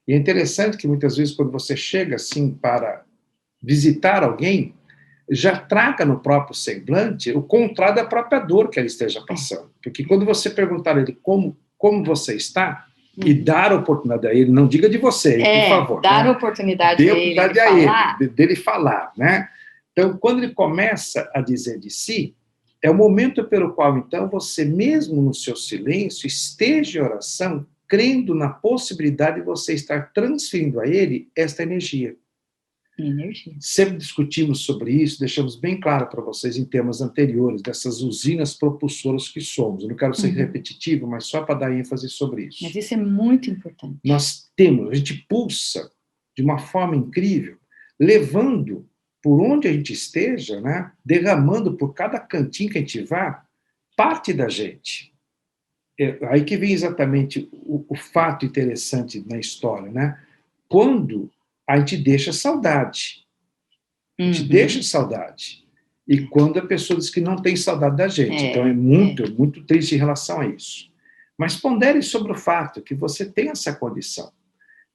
E é interessante que muitas vezes quando você chega assim para visitar alguém, já traga no próprio semblante o contrário da própria dor que ele esteja passando. Porque quando você perguntar a ele como você está, e dar oportunidade a ele, não diga de você, por favor. Dar né? oportunidade a ele dele falar. Né? Então, quando ele começa a dizer de si, é o momento pelo qual, então, você mesmo no seu silêncio, esteja em oração, crendo na possibilidade de você estar transferindo a ele esta energia. Sempre discutimos sobre isso, deixamos bem claro para vocês em temas anteriores, dessas usinas propulsoras que somos. Eu não quero ser repetitivo, mas só para dar ênfase sobre isso. Mas isso é muito importante. A gente pulsa de uma forma incrível, levando por onde a gente esteja, né, derramando por cada cantinho que a gente vá, parte da gente. Aí que vem exatamente o fato interessante na história, né? Quando a gente deixa saudade. A gente deixa saudade. E quando a pessoa diz que não tem saudade da gente. Então é muito triste em relação a isso. Mas pondere sobre o fato que você tem essa condição.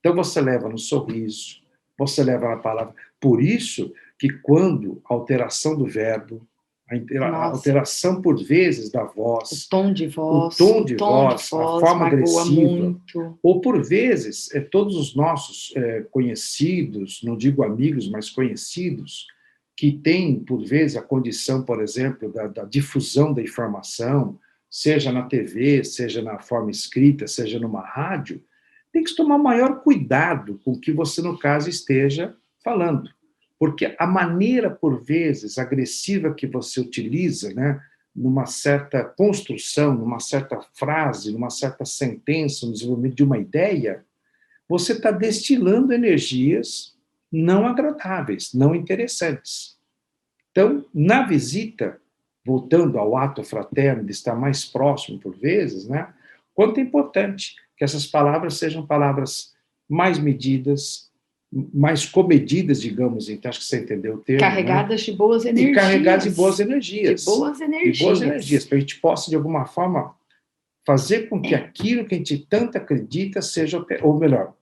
Então você leva no sorriso, você leva na palavra. Por isso que quando a alteração do verbo, A alteração, por vezes, da voz. O tom de voz. A forma agressiva. Muito. Ou, por vezes, todos os nossos conhecidos, não digo amigos, mas conhecidos, que têm, por vezes, a condição, por exemplo, da difusão da informação, seja na TV, seja na forma escrita, seja numa rádio, tem que tomar maior cuidado com o que você, no caso, esteja falando. Porque a maneira, por vezes, agressiva que você utiliza, né, numa certa construção, numa certa frase, numa certa sentença, no desenvolvimento de uma ideia, você está destilando energias não agradáveis, não interessantes. Então, na visita, voltando ao ato fraterno, de estar mais próximo, por vezes, né, quanto é importante que essas palavras sejam palavras mais medidas, mais comedidas, digamos, então acho que você entendeu o termo. Carregadas, né? De boas energias. E carregadas de boas energias. De boas energias. De boas energias, para a gente possa, de alguma forma, fazer com que aquilo que a gente tanto acredita seja, ou melhor,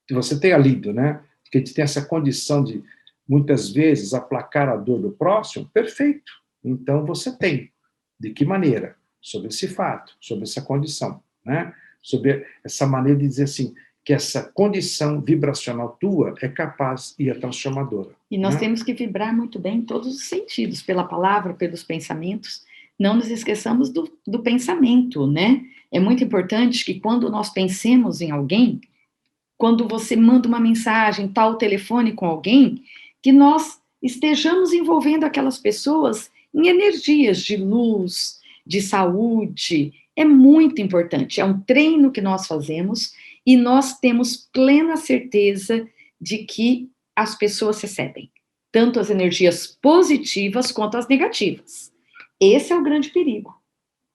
que você tenha lido, né? Que a gente tem essa condição de, muitas vezes, aplacar a dor do próximo, perfeito. Então, você tem. De que maneira? Sobre esse fato, sobre essa condição, né? Sobre essa maneira de dizer assim, que essa condição vibracional tua é capaz e é transformadora. E nós temos que vibrar muito bem em todos os sentidos, pela palavra, pelos pensamentos. Não nos esqueçamos do pensamento, né? É muito importante que quando nós pensemos em alguém, quando você manda uma mensagem, tal telefone com alguém, que nós estejamos envolvendo aquelas pessoas em energias de luz, de saúde. É muito importante. É um treino que nós fazemos e nós temos plena certeza de que as pessoas recebem tanto as energias positivas quanto as negativas. Esse é o grande perigo,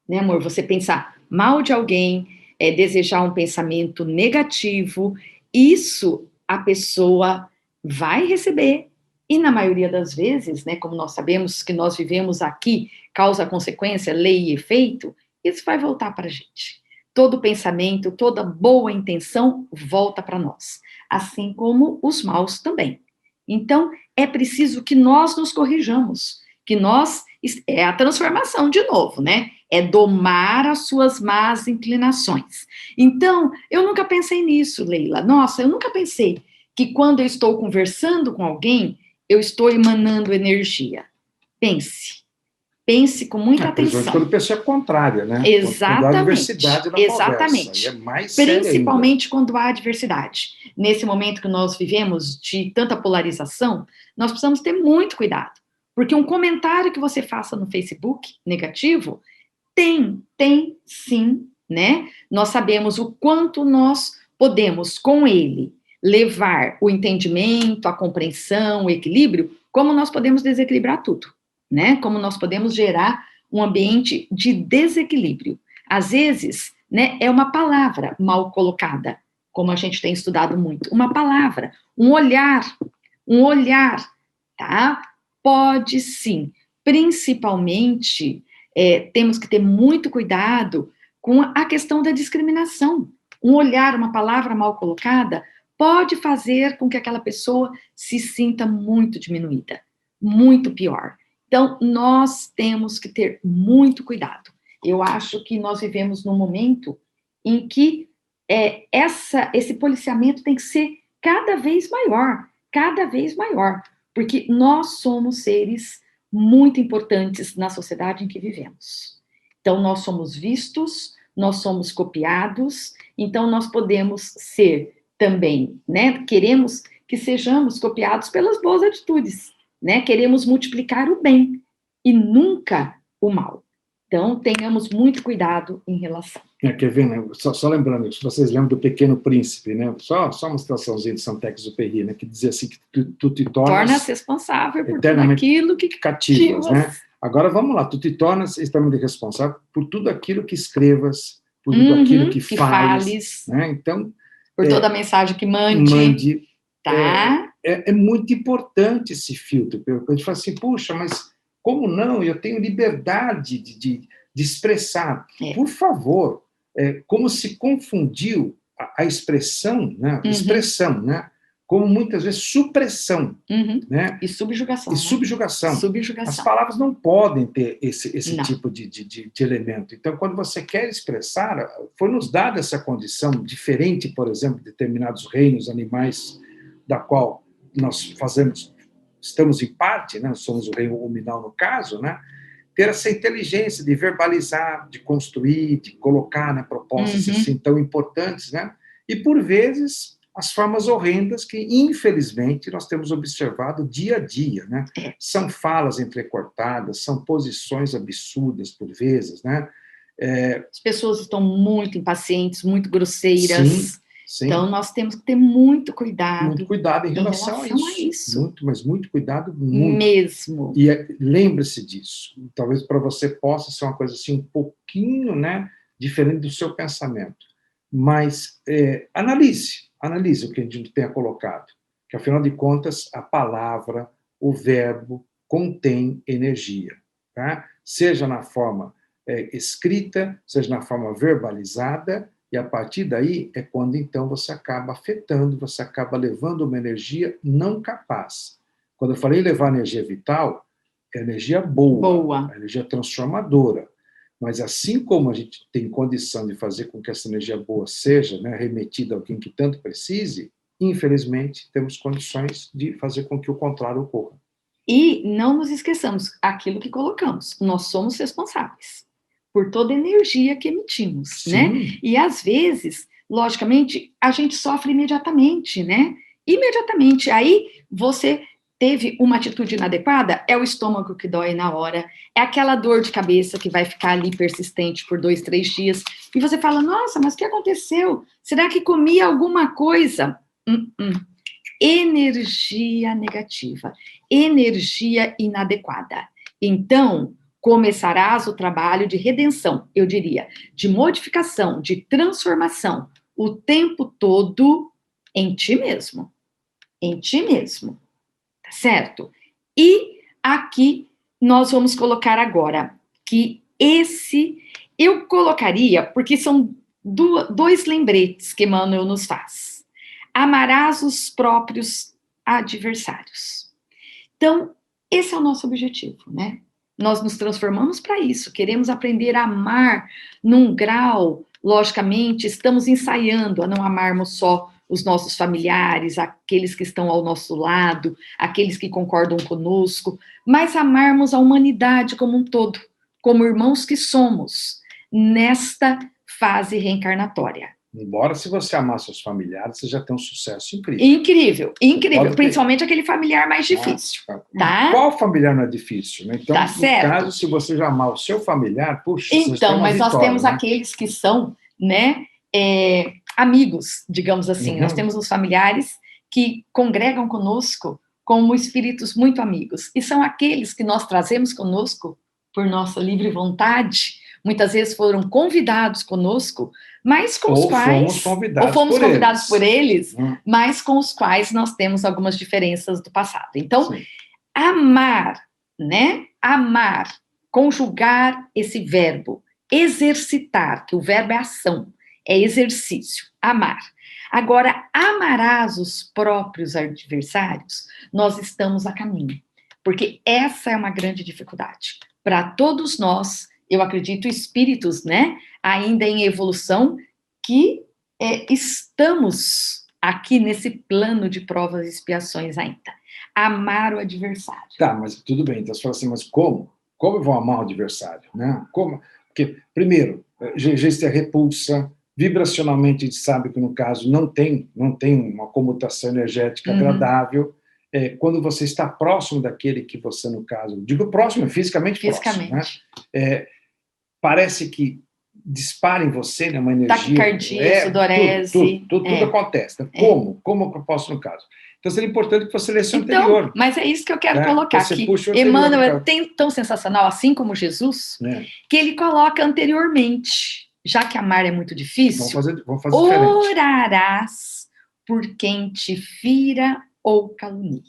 né, amor? Você pensar mal de alguém, desejar um pensamento negativo, isso a pessoa vai receber. E na maioria das vezes, né, como nós sabemos que nós vivemos aqui, causa, consequência, lei e efeito, isso vai voltar para a gente. Todo pensamento, toda boa intenção volta para nós, assim como os maus também. Então, é preciso que nós nos corrijamos, que nós, é a transformação de novo, né? É domar as suas más inclinações. Então, eu nunca pensei nisso, Leila. Nossa, eu nunca pensei que quando eu estou conversando com alguém, eu estou emanando energia. Pense com muita atenção. Quando a pessoa é contrária, né? Exatamente. Quando há diversidade na exatamente. Conversa, é mais principalmente quando há diversidade. Nesse momento que nós vivemos de tanta polarização, nós precisamos ter muito cuidado. Porque um comentário que você faça no Facebook negativo, tem sim, né? Nós sabemos o quanto nós podemos, com ele, levar o entendimento, a compreensão, o equilíbrio, como nós podemos desequilibrar tudo, né? Como nós podemos gerar um ambiente de desequilíbrio. Às vezes, né, é uma palavra mal colocada, como a gente tem estudado muito. Uma palavra, um olhar, tá? Pode sim, principalmente, temos que ter muito cuidado com a questão da discriminação. Um olhar, uma palavra mal colocada, pode fazer com que aquela pessoa se sinta muito diminuída, muito pior. Então, nós temos que ter muito cuidado. Eu acho que nós vivemos num momento em que esse policiamento tem que ser cada vez maior, porque nós somos seres muito importantes na sociedade em que vivemos. Então, nós somos vistos, nós somos copiados, então nós podemos ser também, né? Queremos que sejamos copiados pelas boas atitudes, né? Queremos multiplicar o bem e nunca o mal. Então, tenhamos muito cuidado em relação. Quer ver, né? Só lembrando, se vocês lembram do Pequeno Príncipe, né? Só uma situaçãozinha de Saint-Exupéry, né? Que dizia assim, que tu te tornas responsável por tudo aquilo que cativas, né? Agora, vamos lá, tu te tornas eternamente responsável por tudo aquilo que escrevas, por tudo aquilo que fales, né? Então, por toda a mensagem que mande. Tá? É muito importante esse filtro. A gente fala assim, puxa, mas como não? Eu tenho liberdade de expressar. Por favor, como se confundiu a expressão, né? Expressão, né? como muitas vezes supressão, Uhum. né? E subjugação. E né? subjugação. Subjugação. As palavras não podem ter esse Não. tipo de elemento. Então, quando você quer expressar, foi nos dada essa condição diferente, por exemplo, de determinados reinos animais, da qual nós estamos em parte, né? Somos o reino ruminal no caso, né? Ter essa inteligência de verbalizar, de construir, de colocar, né, propostas assim tão importantes, né? E por vezes as formas horrendas que, infelizmente, nós temos observado dia a dia, né? São falas entrecortadas, são posições absurdas por vezes, né? As pessoas estão muito impacientes, muito grosseiras. Sim, sim. Então, nós temos que ter muito cuidado. Muito cuidado em relação a isso. Muito, mas muito cuidado muito. Mesmo. E lembre-se disso. Talvez para você possa ser uma coisa assim um pouquinho, né, diferente do seu pensamento. Mas analise o que a gente tenha colocado. Que, afinal de contas, a palavra, o verbo, contém energia. Tá? Seja na forma escrita, seja na forma verbalizada, e a partir daí é quando, então, você acaba afetando, você acaba levando uma energia não capaz. Quando eu falei levar energia vital, é energia boa. É energia transformadora. Mas assim como a gente tem condição de fazer com que essa energia boa seja, né, remetida a alguém que tanto precise, infelizmente, temos condições de fazer com que o contrário ocorra. E não nos esqueçamos, aquilo que colocamos, nós somos responsáveis por toda a energia que emitimos, Sim. né? E às vezes, logicamente, a gente sofre imediatamente, né? Imediatamente. Aí você teve uma atitude inadequada, é o estômago que dói na hora, é aquela dor de cabeça que vai ficar ali persistente por 2, 3 dias, e você fala, nossa, mas o que aconteceu? Será que comi alguma coisa? Energia negativa, energia inadequada. Então, começarás o trabalho de redenção, eu diria, de modificação, de transformação, o tempo todo em ti mesmo. Em ti mesmo. Tá certo? E aqui nós vamos colocar agora que eu colocaria, porque são dois lembretes que Emmanuel nos faz. Amarás os próprios adversários. Então, esse é o nosso objetivo, né? Nós nos transformamos para isso, queremos aprender a amar num grau, logicamente, estamos ensaiando a não amarmos só os nossos familiares, aqueles que estão ao nosso lado, aqueles que concordam conosco, mas amarmos a humanidade como um todo, como irmãos que somos, nesta fase reencarnatória. Embora, se você amar seus familiares, você já tem um sucesso incrível. Incrível, incrível. Principalmente aquele familiar mais difícil. Tá? Qual familiar não é difícil, né? Então, tá certo. No caso, se você já amar o seu familiar, puxa, então, mas vitória, nós temos, né, aqueles que são, né, amigos, digamos assim. Nós temos os familiares que congregam conosco como espíritos muito amigos. E são aqueles que nós trazemos conosco por nossa livre vontade. Muitas vezes foram convidados conosco, mas com os quais... fomos convidados por eles, mas com os quais nós temos algumas diferenças do passado. Então, sim, amar, né? Amar, conjugar esse verbo, exercitar, que o verbo é ação, é exercício, amar. Agora, amarás os próprios adversários, nós estamos a caminho, porque essa é uma grande dificuldade. Para todos nós, eu acredito, espíritos, né, ainda em evolução, que estamos aqui nesse plano de provas e expiações ainda. Amar o adversário. Tá, mas tudo bem. Então você fala assim, mas como? Como eu vou amar o adversário? Né? Como? Porque, primeiro, já existe a repulsa. Vibracionalmente, a gente sabe que, no caso, não tem uma comutação energética agradável. Quando você está próximo daquele que você, no caso... Digo próximo, fisicamente próximo. Né? Parece que dispara em você, né, uma energia... Taquicardia, sudorese... Tudo acontece. Né? Como eu posso, no caso? Então, seria importante que você lesse o anterior. Mas é isso que eu quero colocar aqui. Emmanuel é tão sensacional, assim como Jesus, que ele coloca anteriormente, já que amar é muito difícil, vamos fazer diferente. Orarás por quem te fira ou calunie.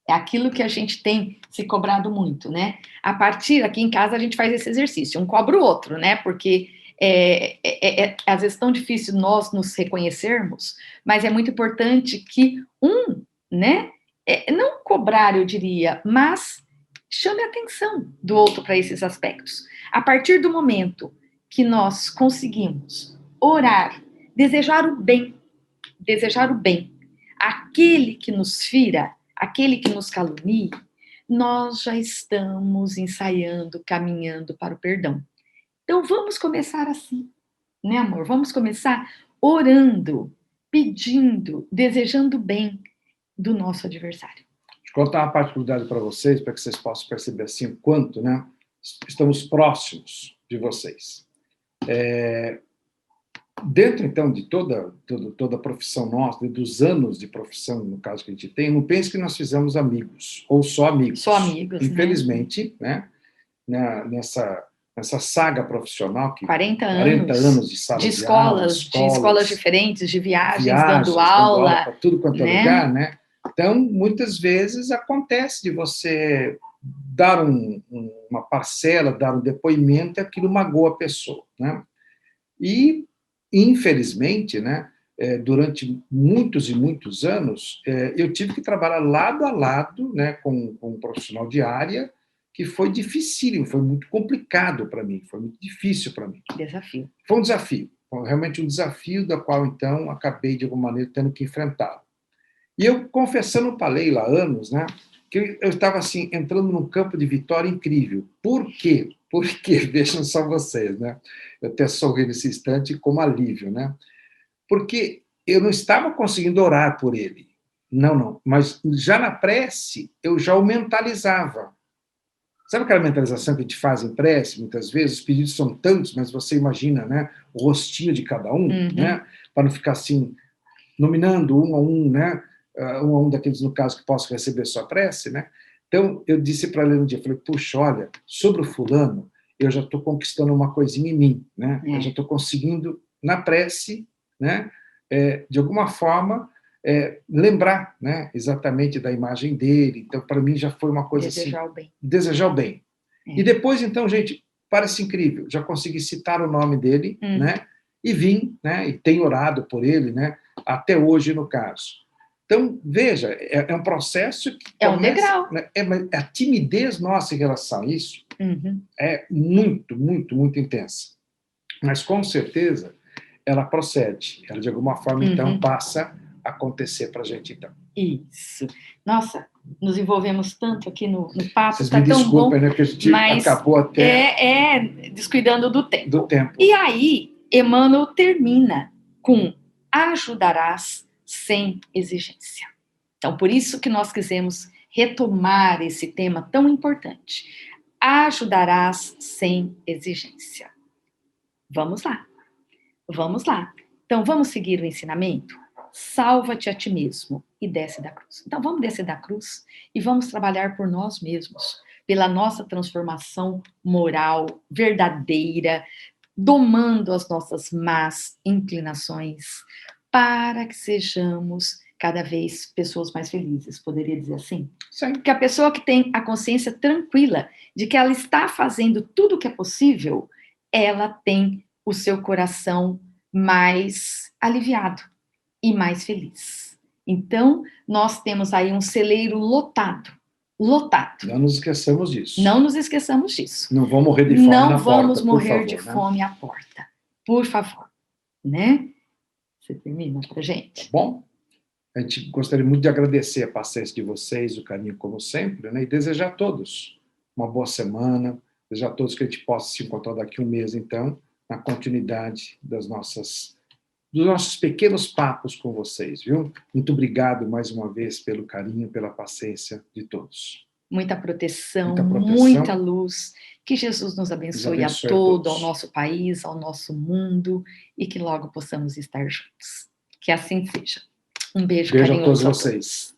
É aquilo que a gente tem se cobrado muito, né? A partir, aqui em casa, a gente faz esse exercício, um cobra o outro, né? Porque às vezes é tão difícil nós nos reconhecermos, mas é muito importante que um né? Não cobrar, eu diria, mas chame a atenção do outro para esses aspectos. A partir do momento que nós conseguimos orar, desejar o bem, aquele que nos fira, aquele que nos calunie, nós já estamos ensaiando, caminhando para o perdão. Então vamos começar assim, né, amor? Vamos começar orando, pedindo, desejando o bem do nosso adversário. Vou contar uma particularidade para vocês, para que vocês possam perceber assim o quanto, né, estamos próximos de vocês. Dentro, então, de toda a profissão nossa, dos anos de profissão, no caso que a gente tem, não pense que nós fizemos amigos, ou só amigos. Só amigos, infelizmente, né? Nessa saga profissional, que 40 anos de sala de escolas, aula, de escolas diferentes, de viagens dando aula para tudo quanto é né? lugar, né? Então, muitas vezes acontece de você dar uma parcela, dar um depoimento, e aquilo magoa a pessoa, né? E, infelizmente, né, durante muitos e muitos anos, eu tive que trabalhar lado a lado, né, com um profissional de área, que foi dificílimo, foi muito complicado para mim, foi muito difícil para mim. Desafio. Foi um desafio, realmente um desafio da qual, então, acabei, de alguma maneira, tendo que enfrentá-lo. E eu, confessando para a Leila há anos, né, que eu estava, assim, entrando num campo de vitória incrível. Por quê? Porque, vejam só vocês, né? Eu até sorri nesse instante como alívio, né? Porque eu não estava conseguindo orar por ele. Não. Mas já na prece, eu já o mentalizava. Sabe aquela mentalização que a gente faz em prece, muitas vezes? Os pedidos são tantos, mas você imagina, né, o rostinho de cada um, né? Para não ficar assim, nominando um a um, né? Um a um daqueles, no caso, que possam receber sua prece, né? Então, eu disse para ela um dia, falei, puxa, olha, sobre o fulano, eu já estou conquistando uma coisinha em mim, né? Eu já estou conseguindo, na prece, né? De alguma forma, lembrar, né? Exatamente da imagem dele. Então, para mim, já foi uma coisa desejar assim... o bem. Desejar o bem. E depois, então, gente, parece incrível, já consegui citar o nome dele, né? E vim, né? E tenho orado por ele, né? Até hoje, no caso. Então, veja, é um processo que começa, um degrau. Né, a timidez nossa em relação a isso é muito, muito, muito intensa. Mas, com certeza, ela procede. Ela, de alguma forma, então, passa a acontecer para a gente, então. Isso. Nossa, nos envolvemos tanto aqui no papo. Vocês me desculpem, né, que a gente acabou até... descuidando do tempo. E aí, Emmanuel termina com ajudarás sem exigência. Então, por isso que nós quisemos retomar esse tema tão importante. Ajudarás sem exigência. Vamos lá. Vamos lá. Então, vamos seguir o ensinamento? Salva-te a ti mesmo e desce da cruz. Então, vamos descer da cruz e vamos trabalhar por nós mesmos, pela nossa transformação moral verdadeira, domando as nossas más inclinações, para que sejamos cada vez pessoas mais felizes, poderia dizer assim? Sim. Porque a pessoa que tem a consciência tranquila de que ela está fazendo tudo o que é possível, ela tem o seu coração mais aliviado e mais feliz. Então, nós temos aí um celeiro lotado. Não nos esqueçamos disso. Não nos esqueçamos disso. Não vamos morrer de fome na porta, Não vamos morrer de fome à porta. Por favor. Né? Você termina pra gente? Tá bom? A gente gostaria muito de agradecer a paciência de vocês, o carinho como sempre, né? E desejar a todos uma boa semana, desejar a todos que a gente possa se encontrar daqui a um mês, então, na continuidade dos nossos pequenos papos com vocês, viu? Muito obrigado mais uma vez pelo carinho, pela paciência de todos. Muita proteção, muita luz. Que Jesus nos abençoe a todos, ao nosso país, ao nosso mundo, e que logo possamos estar juntos. Que assim seja. Um beijo carinhoso a todos vocês.